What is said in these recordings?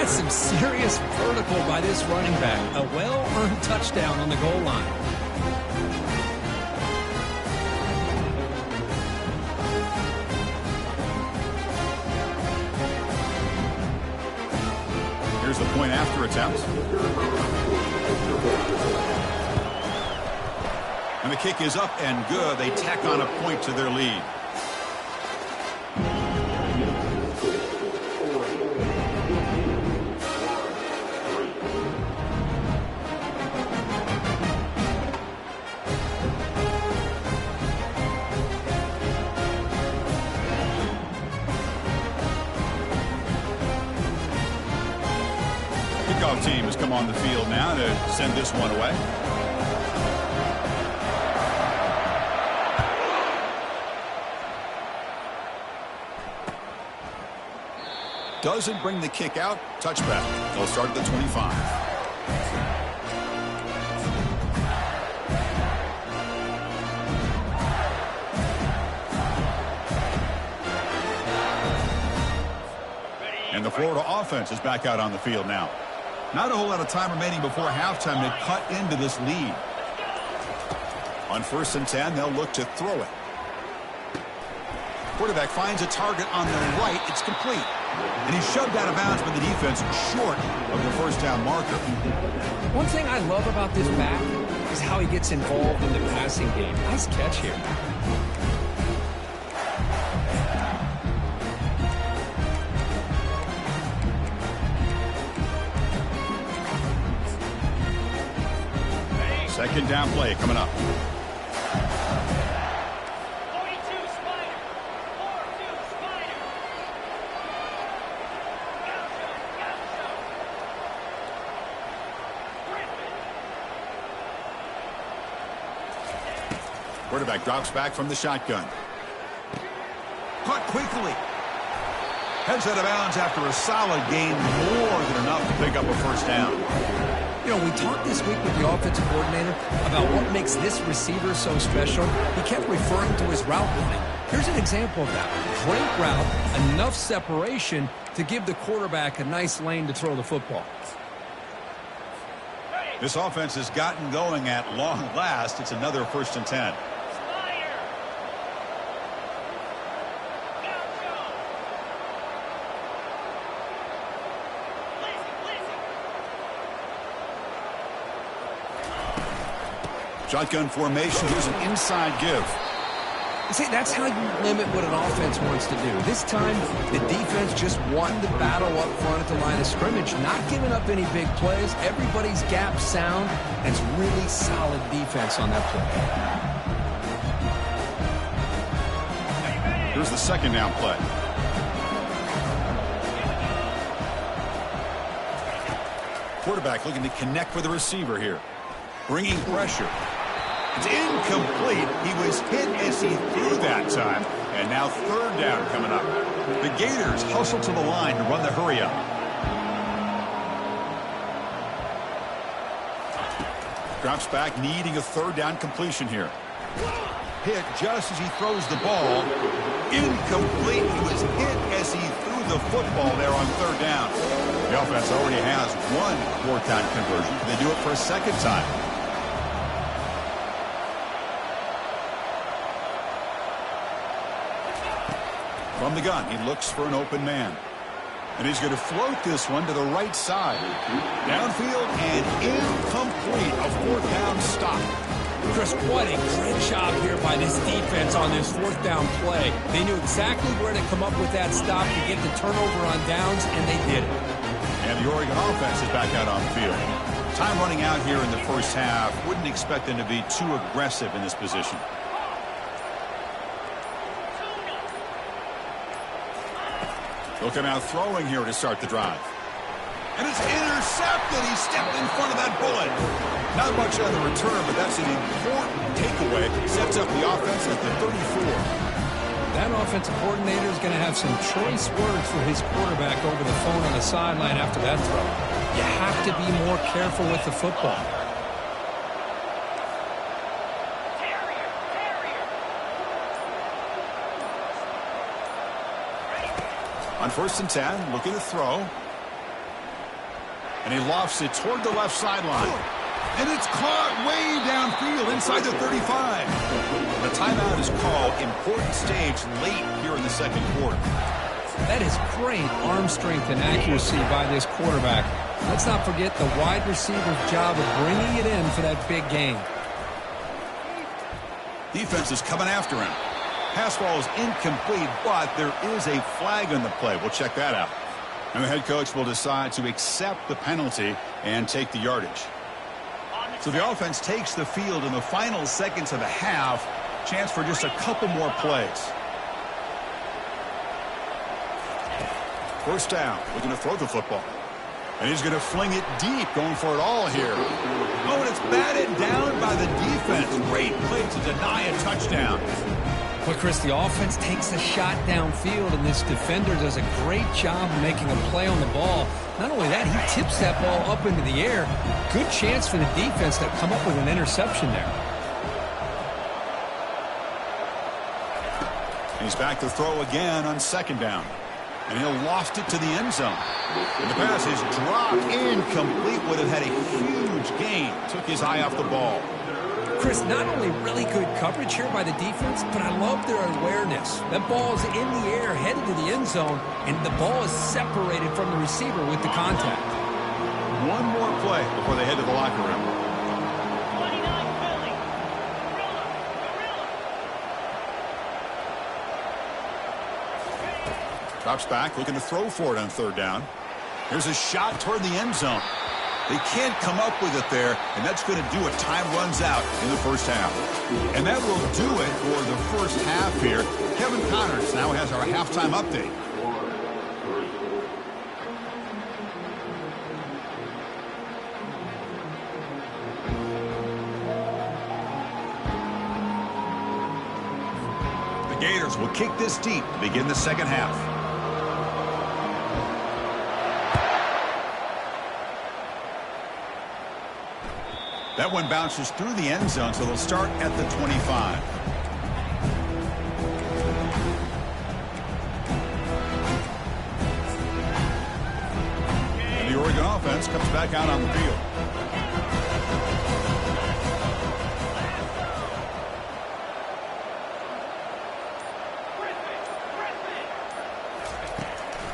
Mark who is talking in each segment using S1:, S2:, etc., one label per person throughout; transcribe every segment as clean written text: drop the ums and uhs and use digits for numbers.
S1: That's some serious vertical by this running back. A well-earned touchdown on the goal line.
S2: Here's the point after attempt. And the kick is up and good. They tack on a point to their lead. Kickoff team has come on the field now to send this one away. Doesn't bring the kick out. Touchback. They'll start at the 25. And the Florida offense is back out on the field now. Not a whole lot of time remaining before halftime to cut into this lead. On 1st and 10, they'll look to throw it. Quarterback finds a target on the right. It's complete. And he's shoved out of bounds by the defense short of the first down marker.
S1: One thing I love about this back is how he gets involved in the passing game. Nice catch here.
S2: Second down play coming up. Quarterback drops back from the shotgun. Caught quickly. Heads out of bounds after a solid gain, more than enough to pick up a first down.
S1: You know, we talked this week with the offensive coordinator about what makes this receiver so special. He kept referring to his route running. Here's an example of that. Great route, enough separation to give the quarterback a nice lane to throw the football.
S2: This offense has gotten going at long last. It's another 1st and 10. Shotgun formation. Here's an inside give.
S1: See, that's how you limit what an offense wants to do. This time, the defense just wanting to battle up front at the line of scrimmage, not giving up any big plays. Everybody's gap sound, and it's really solid defense on that play.
S2: Here's the second down play. Quarterback looking to connect with the receiver here. Bringing pressure. It's incomplete. He was hit as he threw that time. And now 3rd down coming up. The Gators hustle to the line to run the hurry up. Drops back, needing a 3rd down completion here. Hit just as he throws the ball. Incomplete. He was hit as he threw the football there on 3rd down. The offense already has one 4th down conversion. They do it for a 2nd time. From the gun, he looks for an open man. And he's going to float this one to the right side. Downfield and incomplete. A 4th down stop.
S1: Chris, what a great job here by this defense on this 4th down play. They knew exactly where to come up with that stop to get the turnover on downs, and they did it.
S2: And the Oregon offense is back out on the field. Time running out here in the first half. Wouldn't expect them to be too aggressive in this position. They'll come out throwing here to start the drive. And it's intercepted. He stepped in front of that bullet. Not much on the return, but that's an important takeaway. Sets up the offense at the 34.
S1: That offensive coordinator is going to have some choice words for his quarterback over the phone on the sideline after that throw. You have to be more careful with the football.
S2: On 1st and 10, looking to throw. And he lofts it toward the left sideline. And it's caught way downfield inside the 35. The timeout is called. Important stage late here in the second quarter.
S1: That is great arm strength and accuracy by this quarterback. Let's not forget the wide receiver's job of bringing it in for that big gain.
S2: Defense is coming after him. Pass ball is incomplete, but there is a flag on the play. We'll check that out. And the head coach will decide to accept the penalty and take the yardage. So the offense takes the field in the final seconds of the half. Chance for just a couple more plays. First down. Looking to throw the football. And he's going to fling it deep, going for it all here. Oh, and it's batted down by the defense. Great play to deny a touchdown.
S1: But, Chris, the offense takes a shot downfield, and this defender does a great job of making a play on the ball. Not only that, he tips that ball up into the air. Good chance for the defense to come up with an interception there.
S2: He's back to throw again on second down. And he'll loft it to the end zone. And the pass is dropped incomplete. Would have had a huge gain. Took his eye off the ball.
S1: Chris, not only really good coverage here by the defense, but I love their awareness. That ball is in the air, headed to the end zone, and the ball is separated from the receiver with the contact.
S2: One more play before they head to the locker room. Drops back, looking to throw for it on third down. Here's a shot toward the end zone. They can't come up with it there, and that's going to do it. Time runs out in the first half. And that will do it for the first half here. Kevin Connors now has our halftime update. The Gators will kick this deep to begin the second half. That one bounces through the end zone, so they'll start at the 25. And the Oregon offense comes back out on the field.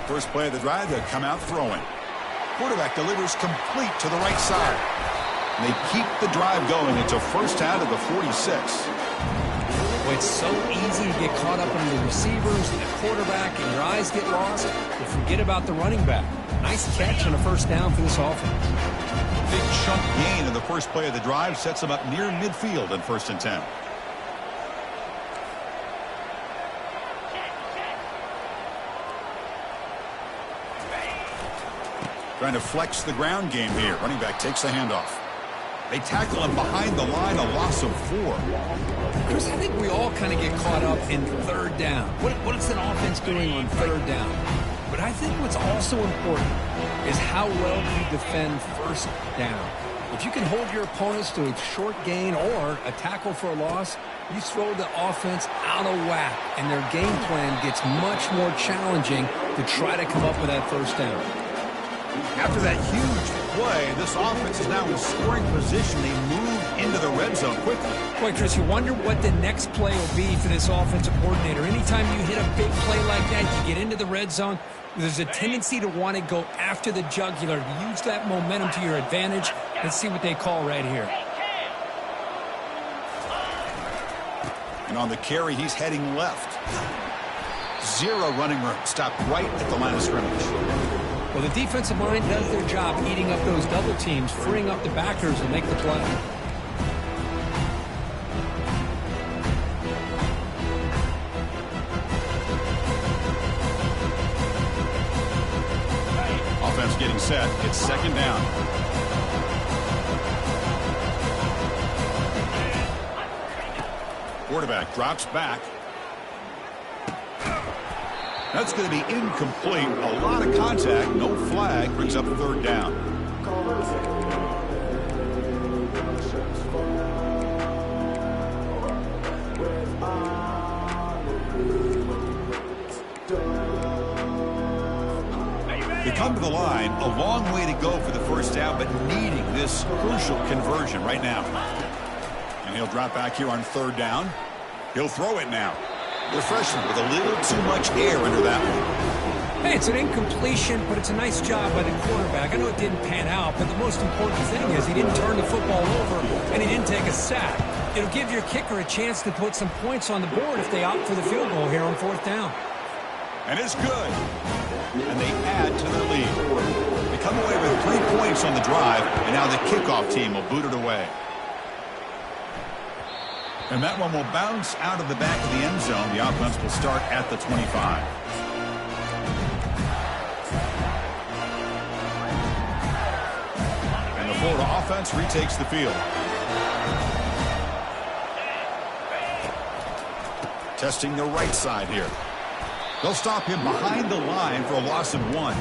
S2: First play of the drive, they'll come out throwing. Quarterback delivers complete to the right side. And they keep the drive going. It's a first down to the 46.
S1: Well, it's so easy to get caught up in the receivers and the quarterback, and your eyes get lost. You forget about the running back. Nice catch on a first down for this offense.
S2: Big chunk gain in the first play of the drive sets them up near midfield in 1st and 10. Trying to flex the ground game here. Running back takes the handoff. They tackle him behind the line, a loss of 4.
S1: Chris, I think we all kind of get caught up in third down. What is an offense doing on third down? But I think what's also important is how well you defend first down. If you can hold your opponents to a short gain or a tackle for a loss, you throw the offense out of whack, and their game plan gets much more challenging to try to come up with that first down.
S2: After that huge play, this offense is now in scoring position. They move into the red zone quickly.
S1: Boy, Chris, you wonder what the next play will be for this offensive coordinator. Anytime you hit a big play like that, you get into the red zone, there's a tendency to want to go after the jugular, use that momentum to your advantage. Let's see what they call right here.
S2: And on the carry, he's heading left. 0 running room. Stopped right at the line of scrimmage.
S1: Well, the defensive line does their job eating up those double teams, freeing up the backers and make the play.
S2: Offense getting set. It's second down. Quarterback drops back. That's going to be incomplete. A lot of contact. No flag. Brings up third down. The come to the line, a long way to go for the first down, but needing this crucial conversion right now. And he'll drop back here on third down. He'll throw it now. The freshman with a little too much air under that one.
S1: Hey, it's an incompletion, but it's a nice job by the quarterback. I know it didn't pan out, but the most important thing is he didn't turn the football over and he didn't take a sack. It'll give your kicker a chance to put some points on the board if they opt for the field goal here on fourth down.
S2: And it's good. And they add to their lead. They come away with 3 points on the drive, and now the kickoff team will boot it away. And that one will bounce out of the back of the end zone. The offense will start at the 25. And the Florida offense retakes the field. Testing the right side here. They'll stop him behind the line for a loss of 1.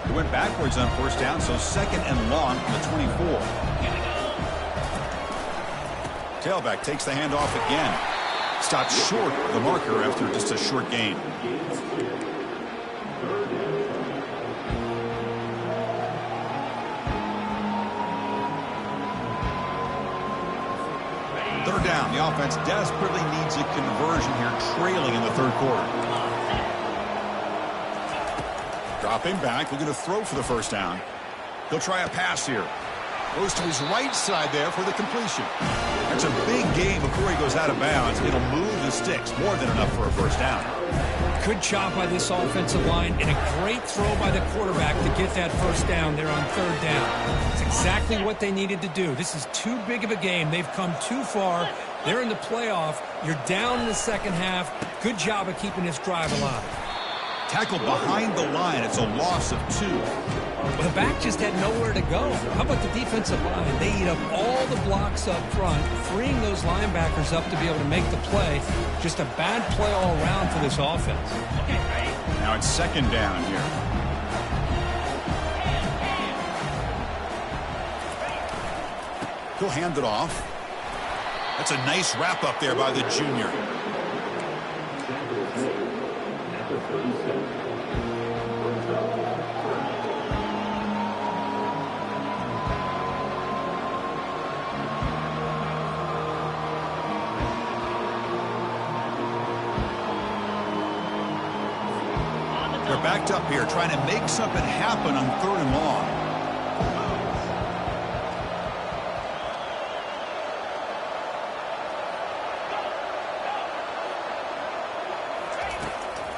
S2: He went backwards on first down, so second and long from the 24. Tailback takes the handoff again. Stopped short of the marker after just a short gain. Third down. The offense desperately needs a conversion here, trailing in the third quarter. Dropping back, looking to throw for the first down. He'll try a pass here. Goes to his right side there for the completion. That's a big gain before he goes out of bounds. It'll move the sticks, more than enough for a first down.
S1: Good job by this offensive line and a great throw by the quarterback to get that first down there on third down. It's exactly what they needed to do. This is too big of a game. They've come too far. They're in the playoff. You're down in the second half. Good job of keeping this drive alive.
S2: Tackled behind the line. It's a loss of 2.
S1: Well, the back just had nowhere to go. How about the defensive line? They eat up all the blocks up front, freeing those linebackers up to be able to make the play. Just a bad play all around for this offense.
S2: Now it's second down here. He'll hand it off. That's a nice wrap up there by the junior. They're backed up here, trying to make something happen on third and long.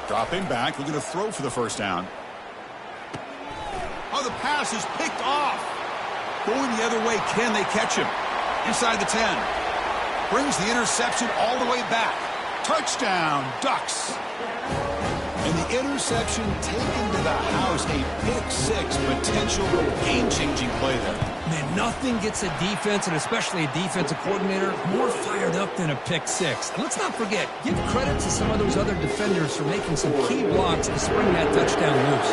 S2: Dropping back, looking to throw for the first down. Oh, the pass is picked off. Going the other way, can they catch him? Inside the 10. Brings the interception all the way back. Touchdown, Ducks. And the interception taken to the house, a pick-6 potential game-changing play there.
S1: Man, nothing gets a defense, and especially a defensive coordinator, more fired up than a pick-6. And let's not forget, give credit to some of those other defenders for making some key blocks to spring that touchdown loose.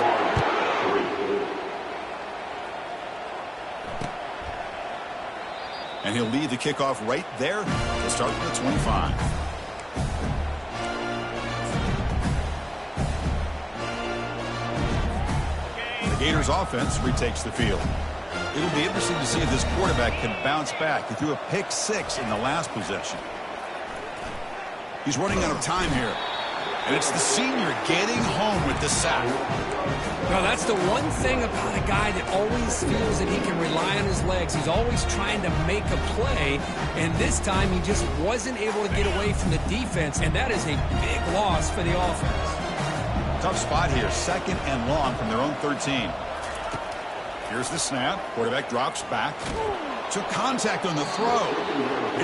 S2: And he'll lead the kickoff right there to start with the 25. The Gators offense retakes the field. It'll be interesting to see if this quarterback can bounce back. He threw a pick-6 in the last possession. He's running out of time here. And it's the senior getting home with the sack.
S1: Well, that's the one thing about a guy that always feels that he can rely on his legs. He's always trying to make a play, and this time he just wasn't able to get away from the defense, and that is a big loss for the offense.
S2: Tough spot here, second and long from their own 13. Here's the snap. Quarterback drops back. Took contact on the throw.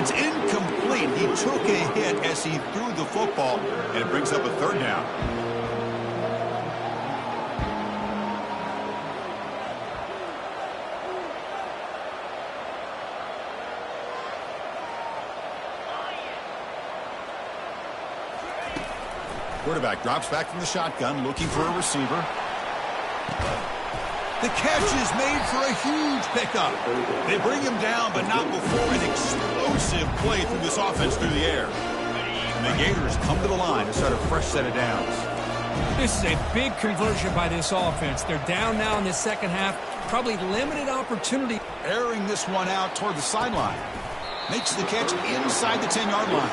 S2: It's incomplete. He took a hit as he threw the football, and it brings up a third down. Quarterback drops back from the shotgun, looking for a receiver. The catch is made for a huge pickup. They bring him down, but not before an explosive play through this offense through the air. And the Gators come to the line to start a fresh set of downs.
S1: This is a big conversion by this offense. They're down now in the second half. Probably limited opportunity.
S2: Airing this one out toward the sideline. Makes the catch inside the 10-yard line.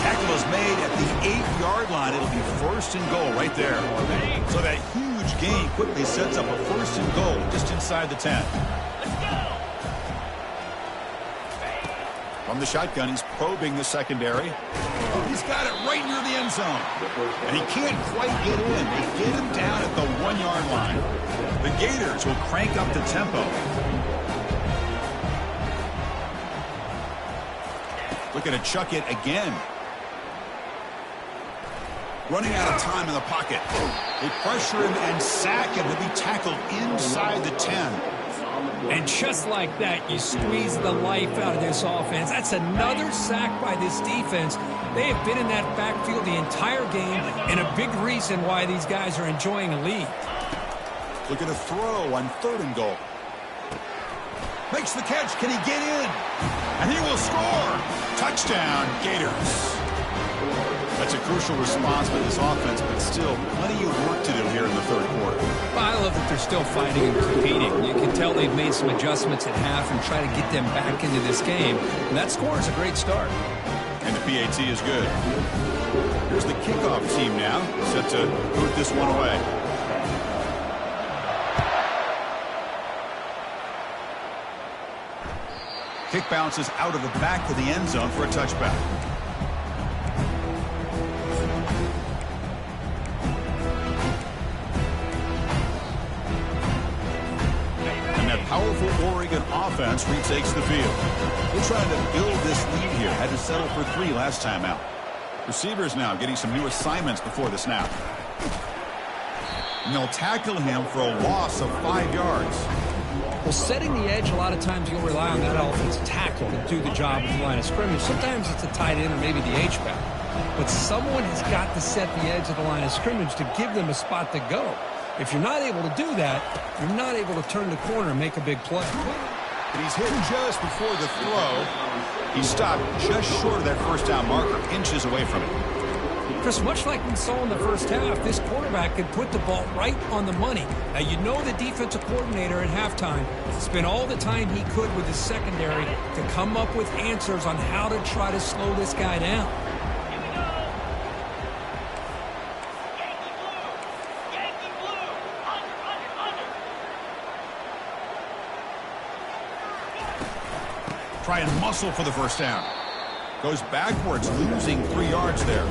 S2: Tackle is made at the 8-yard line. It'll be first and goal right there. So that huge gain quickly sets up a first and goal just inside the 10. From the shotgun, he's probing the secondary. He's got it right near the end zone. And he can't quite get in. They get him down at the 1-yard line. The Gators will crank up the tempo. Looking to chuck it again. Running out of time in the pocket. They pressure him and sack him. He'll be tackled inside the 10.
S1: And just like that, you squeeze the life out of this offense. That's another sack by this defense. They have been in that backfield the entire game, and a big reason why these guys are enjoying a lead.
S2: Looking to throw on 3rd and goal. Makes the catch. Can he get in? And he will score. Touchdown, Gators. That's a crucial response by this offense, but still plenty of work to do here in the 3rd quarter.
S1: Well, I love that they're still fighting and competing. You can tell they've made some adjustments at half and try to get them back into this game. And that score is a great start.
S2: And the PAT is good. Here's the kickoff team now, set to boot this one away. Kick bounces out of the back of the end zone for a touchback. And that powerful Oregon offense retakes the field. They're trying to build this lead here. Had to settle for 3 last time out. Receivers now getting some new assignments before the snap. And they'll tackle him for a loss of 5 yards.
S1: Well, setting the edge, a lot of times you'll rely on that offensive tackle to do the job at the line of scrimmage. Sometimes it's a tight end or maybe the H-back. But someone has got to set the edge of the line of scrimmage to give them a spot to go. If you're not able to do that, you're not able to turn the corner and make a big play.
S2: And he's hit just before the throw. He stopped just short of that first down marker, inches away from it.
S1: Chris, much like we saw in the first half, this quarterback could put the ball right on the money. Now, you know the defensive coordinator at halftime spent all the time he could with his secondary to come up with answers on how to try to slow this guy down.
S2: Try and muscle for the first down. Goes backwards, losing 3 yards there.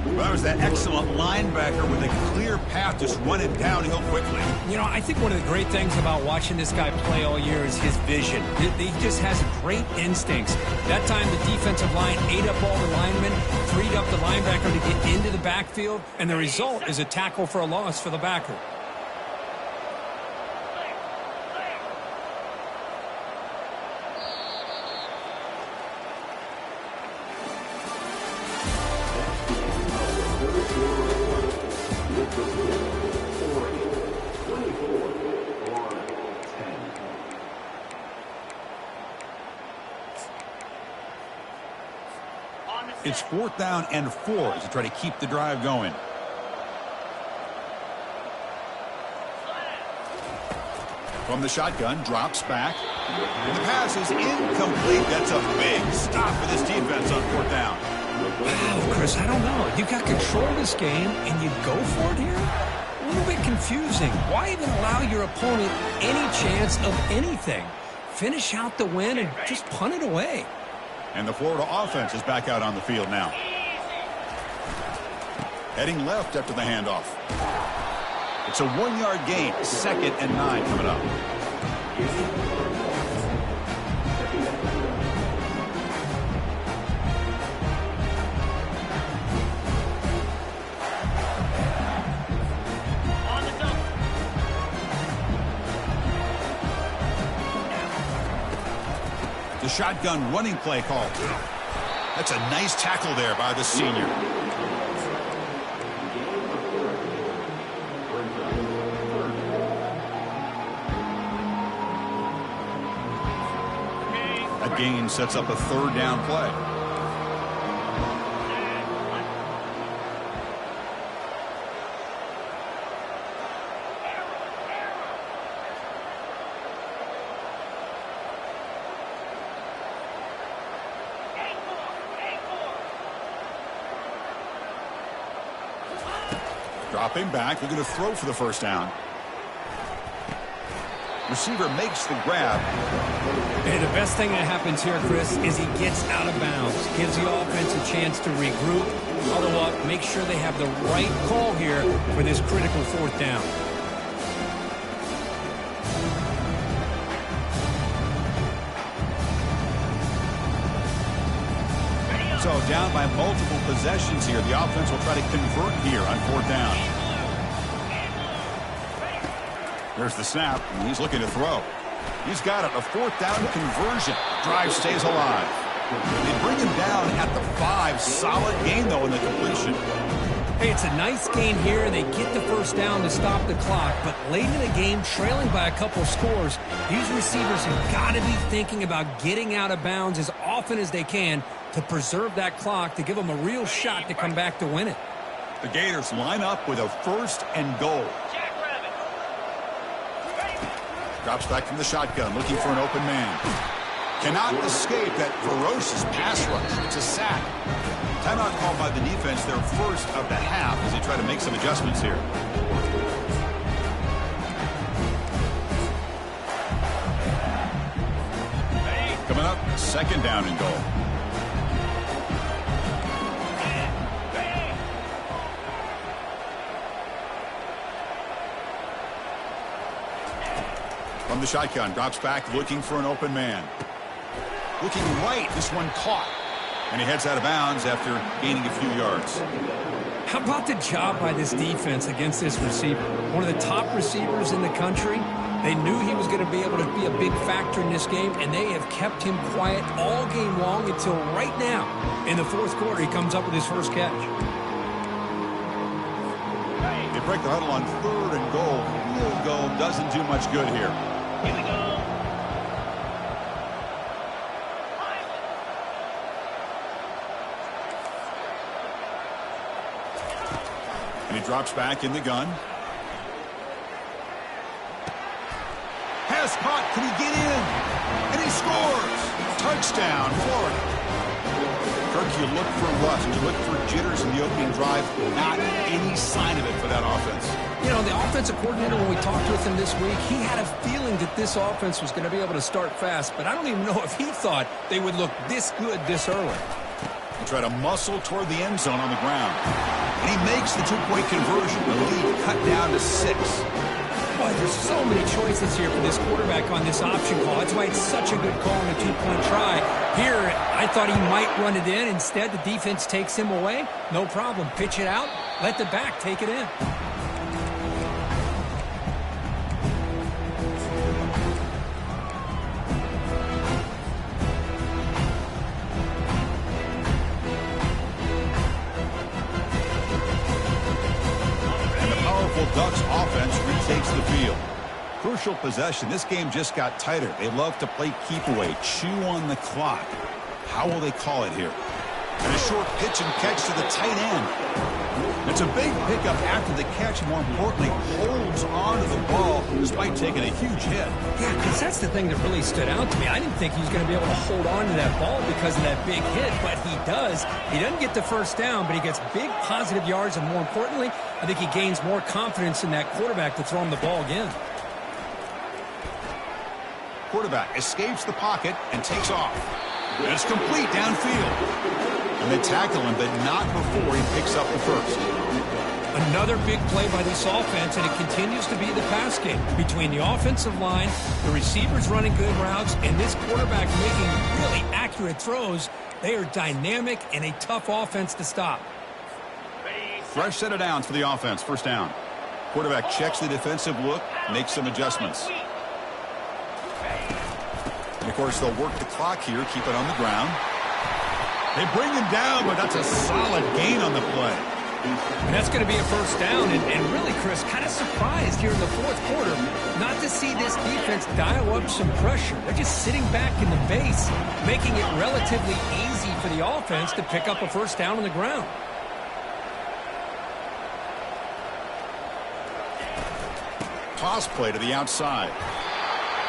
S2: Well, that was that excellent linebacker with a clear path, just run it downhill quickly.
S1: You know, I think one of the great things about watching this guy play all year is his vision. He just has great instincts. That time the defensive line ate up all the linemen, freed up the linebacker to get into the backfield, and the result is a tackle for a loss for the backer.
S2: It's 4th down and 4 as they try to keep the drive going. From the shotgun, drops back. And the pass is incomplete. That's a big stop for this defense on 4th down.
S1: Wow, Chris, I don't know. You got control of this game, and you go for it here? A little bit confusing. Why even allow your opponent any chance of anything? Finish out the win and just punt it away.
S2: And the Florida offense is back out on the field now. Heading left after the handoff. It's a 1-yard gain. 2nd and 9 coming up. The shotgun running play called. That's a nice tackle there by the senior. gain sets up a third down play. Dropping back, looking to throw for the first down. Receiver makes the grab.
S1: And the best thing that happens here, Chris, is he gets out of bounds. Gives the offense a chance to regroup, huddle up, make sure they have the right call here for this critical fourth down.
S2: So down by multiple possessions here. The offense will try to convert here on fourth down. There's the snap, and he's looking to throw. He's got it, a fourth down conversion. Drive stays alive. They bring him down at the 5. Solid gain, though, in the completion.
S1: Hey, it's a nice gain here. They get the first down to stop the clock, but late in the game, trailing by a couple scores, these receivers have got to be thinking about getting out of bounds as often as they can to preserve that clock, to give them a real shot to come back to win it.
S2: The Gators line up with a first and goal. Drops back from the shotgun, looking for an open man. Cannot escape that ferocious pass rush. It's a sack. Timeout called by the defense, their first of the half, as they try to make some adjustments here. Coming up, second down and goal. From the shotgun, drops back, looking for an open man. Looking right, this one caught. And he heads out of bounds after gaining a few yards.
S1: How about the job by this defense against this receiver? One of the top receivers in the country. They knew he was going to be able to be a big factor in this game, and they have kept him quiet all game long until right now. In the fourth quarter, he comes up with his first catch.
S2: They break the huddle on third and goal. Field goal doesn't do much good here.
S3: Here we go.
S2: And he drops back in the gun. Has caught. Can he get in? And he scores. Touchdown, Florida. Kirk, you look for rust. You look for jitters in the opening drive. Not any sign of it for that offense.
S1: You know, the offensive coordinator, when we talked with him this week, he had a feeling that this offense was going to be able to start fast, but I don't even know if he thought they would look this good this early.
S2: He tried to muscle toward the end zone on the ground. And he makes the two-point conversion. The lead cut down to 6.
S1: Boy, there's so many choices here for this quarterback on this option call. That's why it's such a good call on a two-point try. Here, I thought he might run it in. Instead, the defense takes him away. No problem. Pitch it out. Let the back take it in.
S2: Ducks offense retakes the field. Crucial possession. This game just got tighter. They love to play keep away, chew on the clock. How will they call it here? And a short pitch and catch to the tight end. It's a big pickup after the catch. More importantly, holds on to the ball despite taking a huge hit.
S1: Yeah, because that's the thing that really stood out to me. I didn't think he was going to be able to hold on to that ball because of that big hit, but he does. He doesn't get the first down, but he gets big positive yards, and more importantly, I think he gains more confidence in that quarterback to throw him the ball again.
S2: Quarterback escapes the pocket and takes off. And it's complete downfield. And they tackle him, but not before he picks up the first.
S1: Another big play by this offense, and it continues to be the pass game between the offensive line, the receivers running good routes, and this quarterback making really accurate throws. They are dynamic and a tough offense to stop.
S2: Fresh set of downs for the offense. First down. Quarterback checks the defensive look, makes some adjustments. And, of course, they'll work the clock here, keep it on the ground. They bring him down, but that's a solid gain on the play.
S1: And that's going to be a first down. And really, Chris, kind of surprised here in the fourth quarter not to see this defense dial up some pressure. They're just sitting back in the base, making it relatively easy for the offense to pick up a first down on the ground.
S2: Toss play to the outside.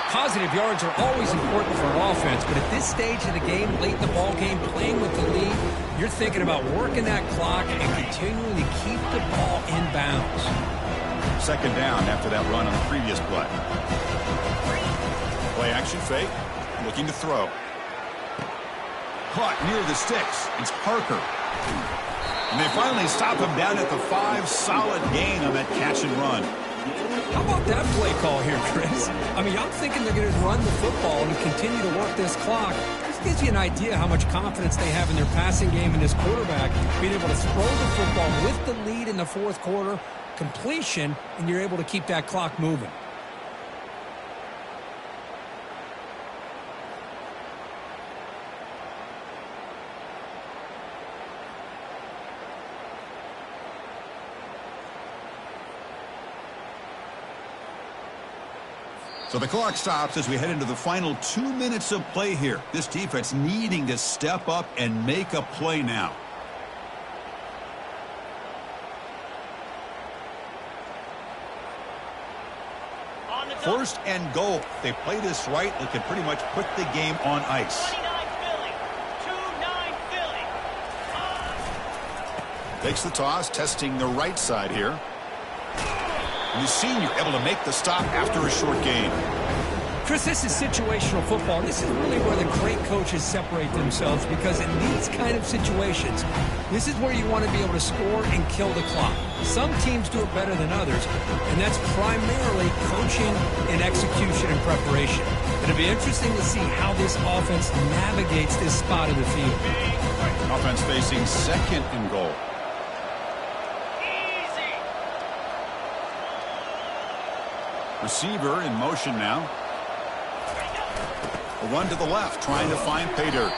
S1: Positive yards are always important for an offense, but at this stage of the game, late in the ball game, playing with the lead, you're thinking about working that clock and continuing to keep the ball in bounds.
S2: Second down after that run on the previous play. Play action fake, looking to throw. Caught near the sticks. It's Parker. And they finally stop him down at the 5. Solid gain on that catch and run.
S1: How about that play call here, Chris? I mean, I'm thinking they're going to run the football and continue to work this clock. This gives you an idea how much confidence they have in their passing game and this quarterback being able to throw the football with the lead in the fourth quarter, completion, and you're able to keep that clock moving.
S2: So the clock stops as we head into the final 2 minutes of play here. This defense needing to step up and make a play now. First and goal. If they play this right, they can pretty much put the game on ice.
S3: 29 Philly. 2-9 Philly.
S2: Takes the toss, testing the right side here. And the senior able to make the stop after a short gain.
S1: Chris, this is situational football. This is really where the great coaches separate themselves, because in these kind of situations, this is where you want to be able to score and kill the clock. Some teams do it better than others, and that's primarily coaching and execution and preparation. It'll be interesting to see how this offense navigates this spot of the field.
S2: Offense facing second and goal. Receiver in motion now. A run to the left, trying to find pay dirt.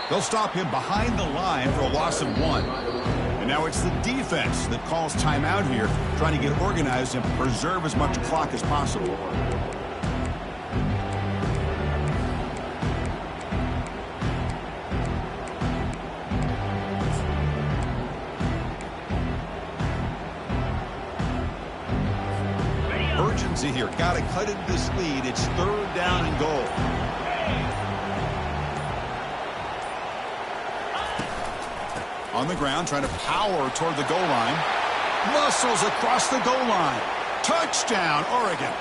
S2: They'll stop him behind the line for a loss of 1. And now it's the defense that calls timeout here, trying to get organized and preserve as much clock as possible. Urgency here. Got to cut into this lead. It's third down and goal. On the ground, trying to power toward the goal line. Muscles across the goal line. Touchdown, Oregon.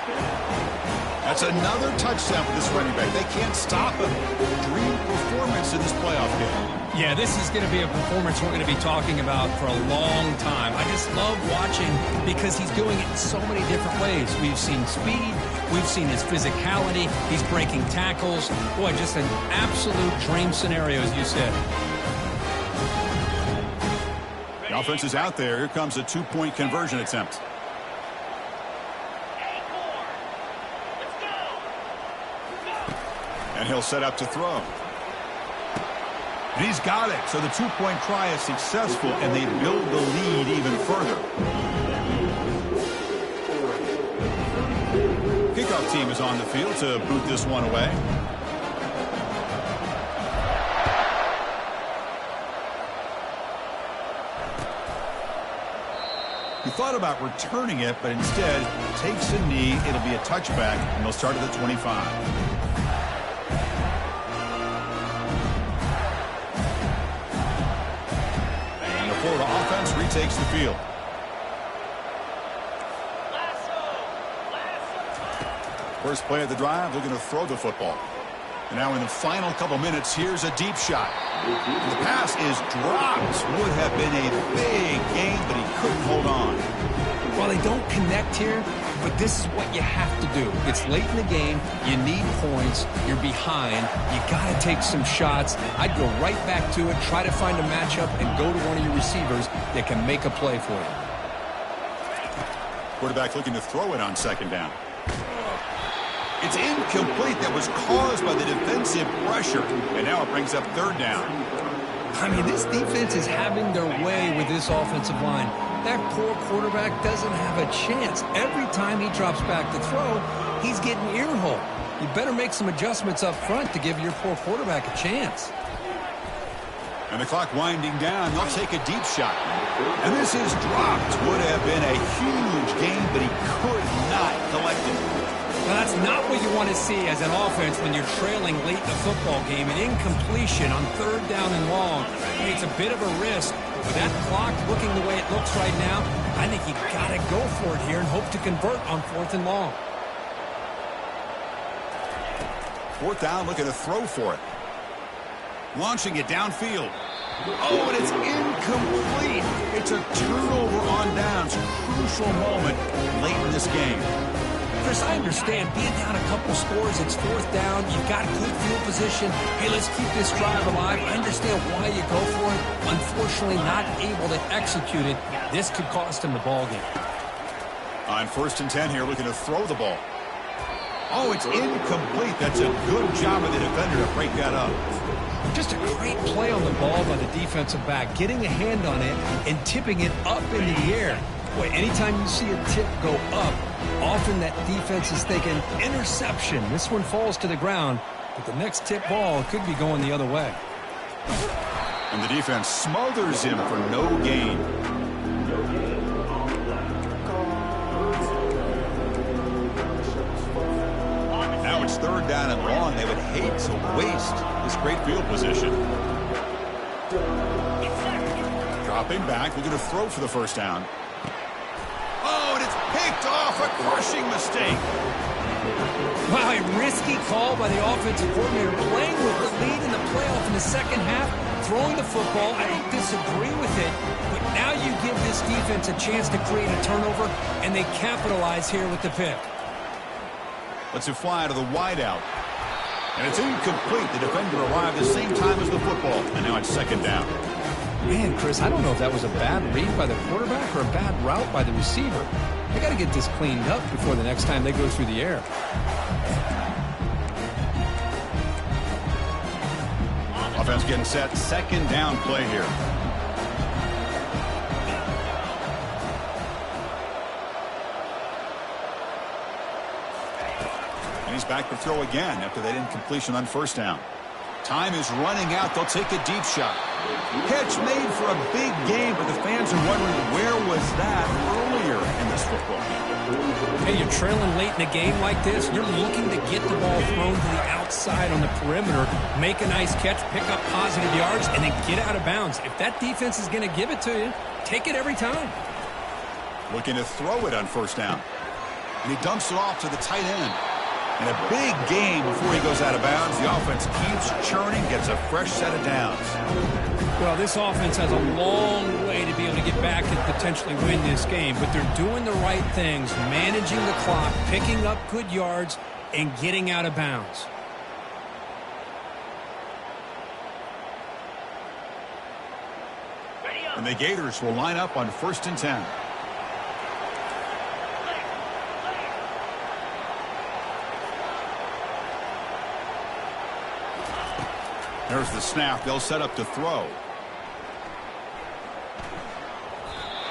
S2: That's another touchdown for this running back. They can't stop him. Dream performance in this playoff game.
S1: Yeah, this is going to be a performance we're going to be talking about for a long time. I just love watching because he's doing it in so many different ways. We've seen speed. We've seen his physicality. He's breaking tackles. Boy, just an absolute dream scenario, as you said.
S2: The offense is out there. Here comes a 2-point conversion attempt. And he'll set up to throw. And he's got it. So the 2-point try is successful, and they build the lead even further. Kickoff team is on the field to boot this one away. He thought about returning it, but instead takes a knee. It'll be a touchback, and they'll start at the 25. And the Florida offense retakes the field. First play of the drive, looking to throw the football. And now in the final couple minutes, here's a deep shot. And the pass is dropped. Would have been a big gain, but he couldn't hold on.
S1: Well, they don't connect here, but this is what you have to do. It's late in the game. You need points. You're behind. You got to take some shots. I'd go right back to it, try to find a matchup, and go to one of your receivers that can make a play for you.
S2: Quarterback looking to throw it on second down. It's incomplete. That was caused by the defensive pressure. And now it brings up third down.
S1: I mean, this defense is having their way with this offensive line. That poor quarterback doesn't have a chance. Every time he drops back to throw, he's getting earhole. You better make some adjustments up front to give your poor quarterback a chance.
S2: And the clock winding down, they'll take a deep shot. And this is dropped. Would have been a huge gain, but he could not collect it.
S1: Well, that's not what you want to see as an offense when you're trailing late in the football game. An incompletion on 3rd down and long. It's a bit of a risk. With that clock looking the way it looks right now, I think you got to go for it here and hope to convert on 4th and long.
S2: 4th down, looking to throw for it. Launching it downfield. Oh, and it's incomplete. It's a turnover on downs. Crucial moment late in this game.
S1: Chris, I understand being down a couple scores, it's 4th down, you've got good field position. Hey, let's keep this drive alive. I understand why you go for it. Unfortunately, not able to execute it. This could cost him the ball game.
S2: On 1st and 10 here, looking to throw the ball. Oh, it's incomplete. That's a good job of the defender to break that up.
S1: Just a great play on the ball by the defensive back, getting a hand on it and tipping it up in the air. Boy, anytime you see a tip go up, often that defense is thinking interception. This one falls to the ground, but the next tip ball could be going the other way.
S2: And the defense smothers him for no gain. Now it's 3rd down and long. They would hate to waste this great field position. Dropping back, looking to throw for the 1st down. Oh, and it's picked off. A crushing mistake.
S1: Wow, a risky call by the offensive coordinator, playing with the lead in the playoff in the 2nd half, throwing the football. I don't disagree with it, but now you give this defense a chance to create a turnover, and they capitalize here with the pick.
S2: Lets it fly to the wideout. And it's incomplete. The defender arrived the same time as the football, and now it's 2nd down.
S1: Man, Chris, I don't know if that was a bad read by the quarterback or a bad route by the receiver. They got to get this cleaned up before the next time they go through the air.
S2: Offense getting set. 2nd down play here. And he's back to throw again after that incompletion on 1st down. Time is running out. They'll take a deep shot. Catch made for a big game, but the fans are wondering where was that earlier in this football game.
S1: Hey, you're trailing late in a game like this. You're looking to get the ball thrown to the outside on the perimeter, make a nice catch, pick up positive yards, and then get out of bounds. If that defense is going to give it to you, take it every time.
S2: Looking to throw it on 1st down. And he dumps it off to the tight end. And a big game before he goes out of bounds. The offense keeps churning, gets a fresh set of downs.
S1: Well, this offense has a long way to be able to get back and potentially win this game, but they're doing the right things, managing the clock, picking up good yards, and getting out of bounds.
S2: And the Gators will line up on 1st and 10. There's the snap. They'll set up to throw.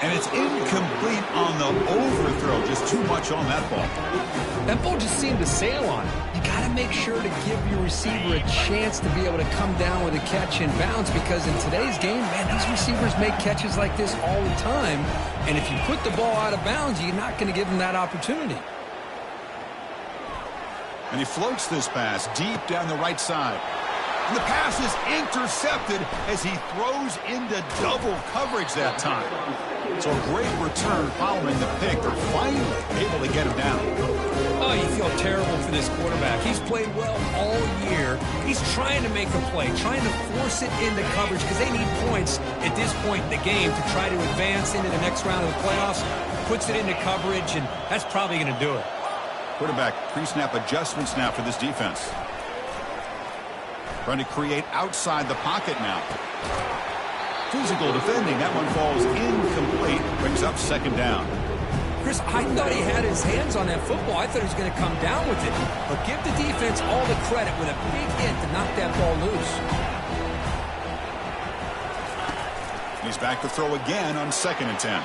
S2: And it's incomplete on the overthrow. Just too much on that ball.
S1: That ball just seemed to sail on it. You got to make sure to give your receiver a chance to be able to come down with a catch in bounds, because in today's game, man, these receivers make catches like this all the time. And if you put the ball out of bounds, you're not going to give them that opportunity.
S2: And he floats this pass deep down the right side. And the pass is intercepted as he throws into double coverage that time. So a great return following the pick. They're finally able to get him down.
S1: Oh, you feel terrible for this quarterback. He's played well all year. He's trying to make a play, trying to force it into coverage because they need points at this point in the game to try to advance into the next round of the playoffs. Puts it into coverage, and that's probably going to do it.
S2: Quarterback pre-snap adjustments now for this defense. Trying to create outside the pocket now. Physical defending. That one falls incomplete. Brings up 2nd down.
S1: Chris, I thought he had his hands on that football. I thought he was going to come down with it. But give the defense all the credit with a big hit to knock that ball loose.
S2: He's back to throw again on 2nd and 10.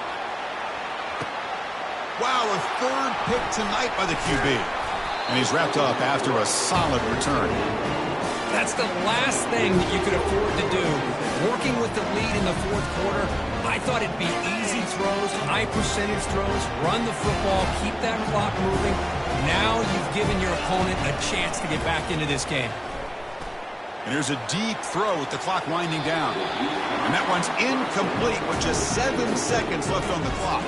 S2: Wow, a third pick tonight by the QB. And he's wrapped up after a solid return.
S1: That's the last thing that you could afford to do. Working with the lead in the 4th quarter, I thought it'd be easy throws, high percentage throws, run the football, keep that clock moving. Now you've given your opponent a chance to get back into this game.
S2: And here's a deep throw with the clock winding down. And that one's incomplete with just 7 seconds left on the clock.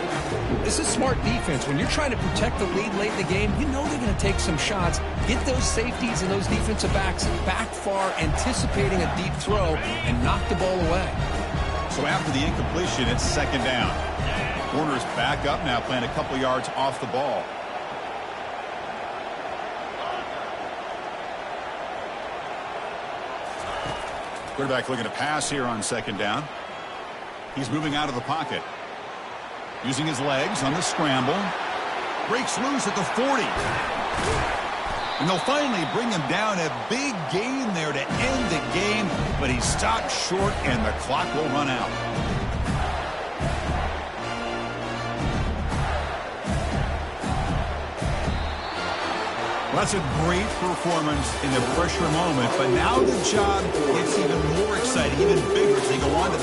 S1: This is smart defense. When you're trying to protect the lead late in the game, you know they're going to take some shots. Get those safeties and those defensive backs back far, anticipating a deep throw, and knock the ball away.
S2: So after the incompletion, it's 2nd down. Warner's back up now, playing a couple yards off the ball. Quarterback looking to pass here on 2nd down. He's moving out of the pocket. Using his legs on the scramble. Breaks loose at the 40. And they'll finally bring him down. A big gain there to end the game. But he's stopped short and the clock will run out. Well, that's a great performance in the pressure moment. But now the job gets even more exciting, even bigger as they go on to the